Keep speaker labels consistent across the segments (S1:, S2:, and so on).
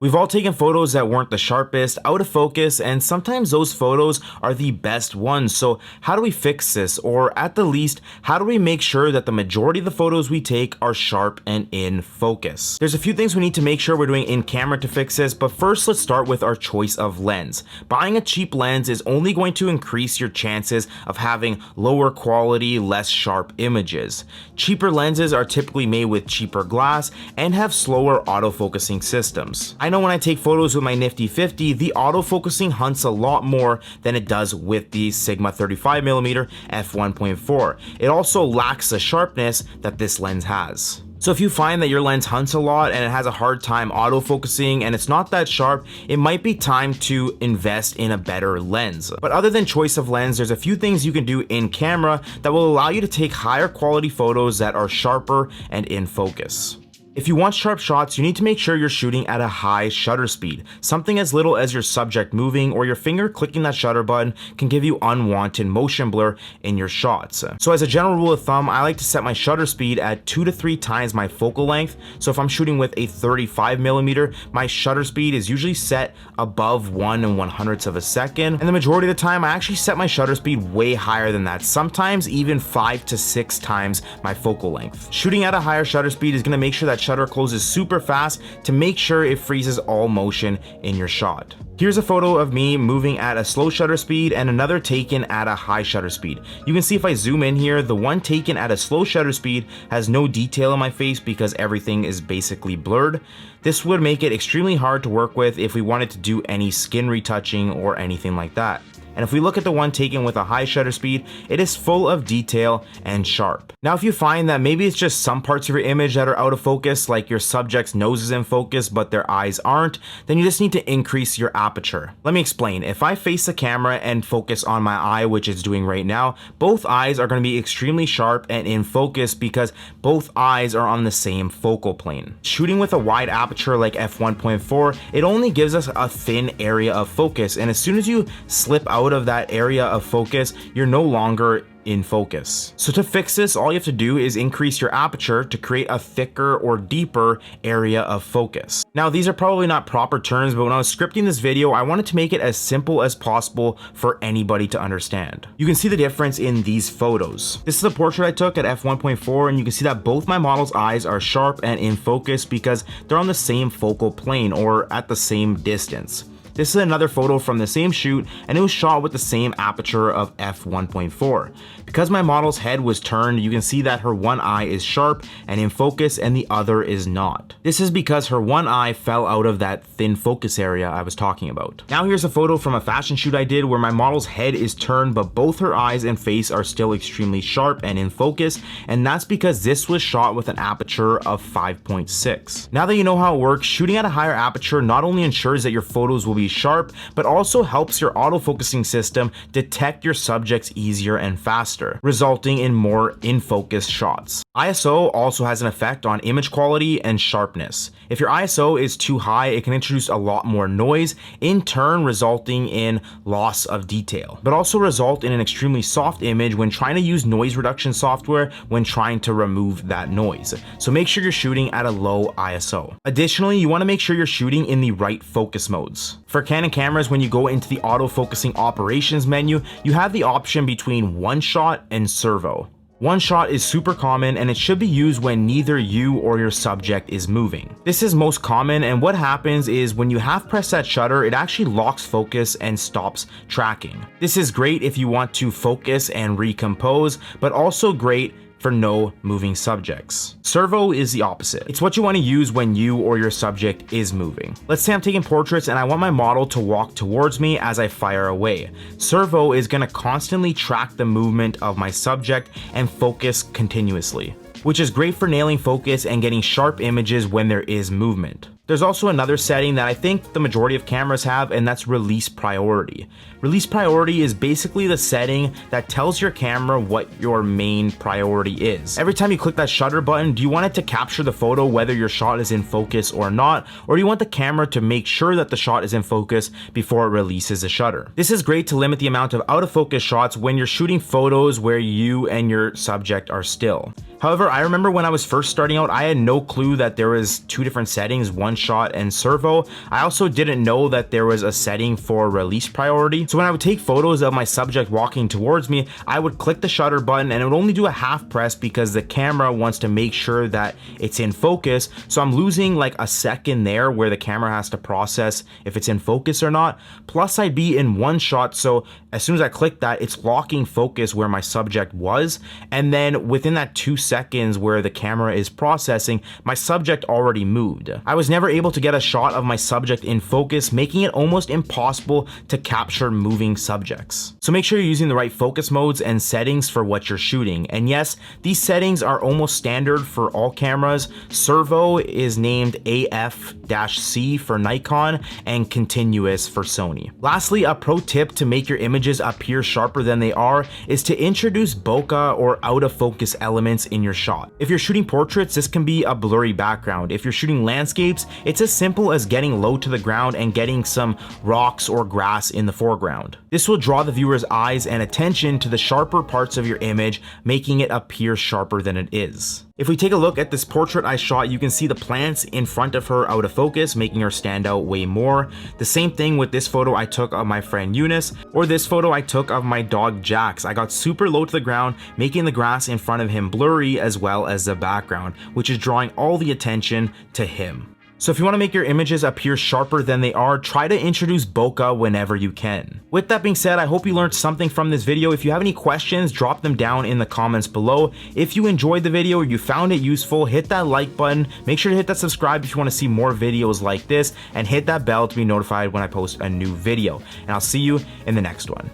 S1: We've all taken photos that weren't the sharpest, out of focus, and sometimes those photos are the best ones. So how do we fix this? Or at the least, how do we make sure that the majority of the photos we take are sharp and in focus? There's a few things we need to make sure we're doing in camera to fix this, but first let's start with our choice of lens. Buying a cheap lens is only going to increase your chances of having lower quality, less sharp images. Cheaper lenses are typically made with cheaper glass and have slower autofocusing systems. I know when I take photos with my nifty 50, the autofocusing hunts a lot more than it does with the Sigma 35mm f1.4. It also lacks the sharpness that this lens has. So if you find that your lens hunts a lot and it has a hard time autofocusing and it's not that sharp, it might be time to invest in a better lens. But other than choice of lens, there's a few things you can do in camera that will allow you to take higher quality photos that are sharper and in focus. If you want sharp shots, you need to make sure you're shooting at a high shutter speed. Something as little as your subject moving or your finger clicking that shutter button can give you unwanted motion blur in your shots. So as a general rule of thumb, I like to set my shutter speed at 2 to 3 times my focal length. So if I'm shooting with a 35mm, my shutter speed is usually set above 1 1/100th of a second. And the majority of the time, I actually set my shutter speed way higher than that, sometimes even 5 to 6 times my focal length. Shooting at a higher shutter speed is going to make sure that shutter closes super fast to make sure it freezes all motion in your shot. Here's a photo of me moving at a slow shutter speed and another taken at a high shutter speed. You can see if I zoom in here, the one taken at a slow shutter speed has no detail on my face because everything is basically blurred. This would make it extremely hard to work with if we wanted to do any skin retouching or anything like that. And if we look at the one taken with a high shutter speed, it is full of detail and sharp. Now if you find that maybe it's just some parts of your image that are out of focus, like your subject's nose is in focus but their eyes aren't, then you just need to increase your aperture. Let me explain. If I face the camera and focus on my eye, which it's doing right now, both eyes are going to be extremely sharp and in focus because both eyes are on the same focal plane. Shooting with a wide aperture like f1.4, it only gives us a thin area of focus, and as soon as you slip out of that area of focus, you're no longer in focus. So to fix this, all you have to do is increase your aperture to create a thicker or deeper area of focus. Now these are probably not proper terms, but when I was scripting this video, I wanted to make it as simple as possible for anybody to understand. You can see the difference in these photos. This is a portrait I took at f1.4, and you can see that both my model's eyes are sharp and in focus because they're on the same focal plane or at the same distance. This is another photo from the same shoot, and it was shot with the same aperture of f1.4. Because my model's head was turned, you can see that her one eye is sharp and in focus and the other is not. This is because her one eye fell out of that thin focus area I was talking about. Now here's a photo from a fashion shoot I did where my model's head is turned but both her eyes and face are still extremely sharp and in focus, and that's because this was shot with an aperture of 5.6. Now that you know how it works, shooting at a higher aperture not only ensures that your photos will be sharp, but also helps your autofocusing system detect your subjects easier and faster, resulting in more in-focus shots. ISO also has an effect on image quality and sharpness. If your ISO is too high, it can introduce a lot more noise, in turn resulting in loss of detail, but also result in an extremely soft image when trying to use noise reduction software when trying to remove that noise. So make sure you're shooting at a low ISO. Additionally, you want to make sure you're shooting in the right focus modes. For Canon cameras, when you go into the autofocusing operations menu, you have the option between one shot and servo. One shot is super common and it should be used when neither you or your subject is moving. This is most common, and what happens is when you half press that shutter, it actually locks focus and stops tracking. This is great if you want to focus and recompose, but also great for no moving subjects. Servo is the opposite. It's what you want to use when you or your subject is moving. Let's say I'm taking portraits and I want my model to walk towards me as I fire away. Servo is going to constantly track the movement of my subject and focus continuously, which is great for nailing focus and getting sharp images when there is movement. There's also another setting that I think the majority of cameras have, and that's release priority. Release priority is basically the setting that tells your camera what your main priority is. Every time you click that shutter button, do you want it to capture the photo whether your shot is in focus or not, or do you want the camera to make sure that the shot is in focus before it releases the shutter? This is great to limit the amount of out of focus shots when you're shooting photos where you and your subject are still. However, I remember when I was first starting out, I had no clue that there was two different settings, one shot and servo. I also didn't know that there was a setting for release priority. So when I would take photos of my subject walking towards me, I would click the shutter button and it would only do a half press because the camera wants to make sure that it's in focus. So I'm losing like a second there where the camera has to process if it's in focus or not. Plus I'd be in one shot, so as soon as I click that, it's locking focus where my subject was, and then within that 2 seconds where the camera is processing, my subject already moved. I was never able to get a shot of my subject in focus, making it almost impossible to capture moving subjects. So make sure you're using the right focus modes and settings for what you're shooting. And yes, these settings are almost standard for all cameras. Servo is named AF-C for Nikon and continuous for Sony. Lastly, a pro tip to make your images appear sharper than they are is to introduce bokeh or out of focus elements in your shot. If you're shooting portraits, this can be a blurry background. If you're shooting landscapes, it's as simple as getting low to the ground and getting some rocks or grass in the foreground. This will draw the viewer's eyes and attention to the sharper parts of your image, making it appear sharper than it is. If we take a look at this portrait I shot, you can see the plants in front of her out of focus, making her stand out way more. The same thing with this photo I took of my friend Eunice, or this photo I took of my dog Jax. I got super low to the ground, making the grass in front of him blurry as well as the background, which is drawing all the attention to him. So if you want to make your images appear sharper than they are, try to introduce bokeh whenever you can. With that being said, I hope you learned something from this video. If you have any questions, drop them down in the comments below. If you enjoyed the video or you found it useful, hit that like button. Make sure to hit that subscribe if you want to see more videos like this, and hit that bell to be notified when I post a new video. And I'll see you in the next one.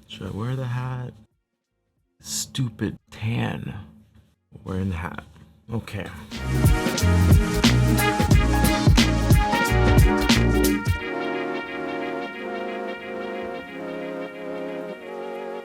S1: Should I wear the hat? Stupid tan. Wearing the hat. Okay.